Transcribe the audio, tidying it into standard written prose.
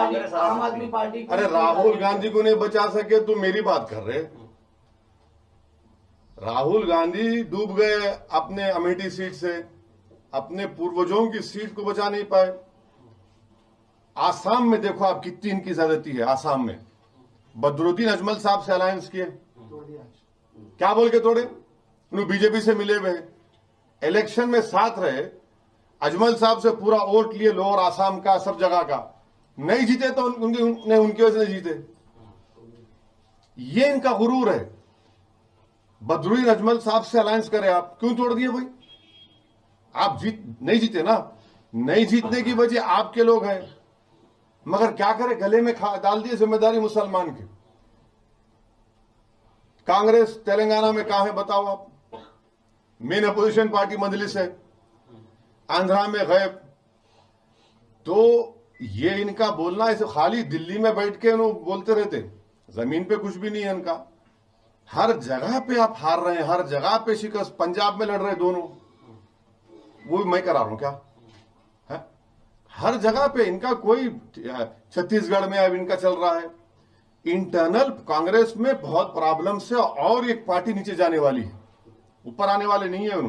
आम आदमी पार्टी। अरे राहुल गांधी को नहीं बचा सके तो मेरी बात कर रहे। राहुल गांधी डूब गए अपने अमेठी सीट से, अपने पूर्वजों की सीट को बचा नहीं पाए। आसाम में देखो आप कितनी इनकी ज्यादती है। आसाम में बदरुद्दीन अजमल साहब से अलायंस किए, क्या बोल के तोड़े? उन्होंने बीजेपी से मिले हुए, इलेक्शन में साथ रहे, अजमल साहब से पूरा वोट लिए, लोअर आसाम का, सब जगह का। नहीं जीते तो उनकी वजह से जीते। ये इनका गुरूर है। बदरुद्दीन अजमल साहब से अलायंस करे, आप क्यों तोड़ दिए भाई? आप नहीं जीते ना। नहीं जीतने की वजह आपके लोग हैं, मगर क्या करे, गले में डाल दिए जिम्मेदारी मुसलमान की। कांग्रेस तेलंगाना में कहां है बताओ आप? मेन अपोजिशन पार्टी मजलिस है, आंध्रा में गैब। तो ये इनका बोलना ऐसे खाली दिल्ली में बैठ के बोलते रहते, जमीन पे कुछ भी नहीं है इनका। हर जगह पे आप हार रहे हैं, हर जगह पे शिकस्त। पंजाब में लड़ रहे दोनों, वो भी मैं करा रहा हूं क्या है? हर जगह पे इनका कोई, छत्तीसगढ़ में अब इनका चल रहा है। इंटरनल कांग्रेस में बहुत प्रॉब्लम से और एक पार्टी नीचे जाने वाली है, ऊपर आने वाले नहीं है उन्होंने।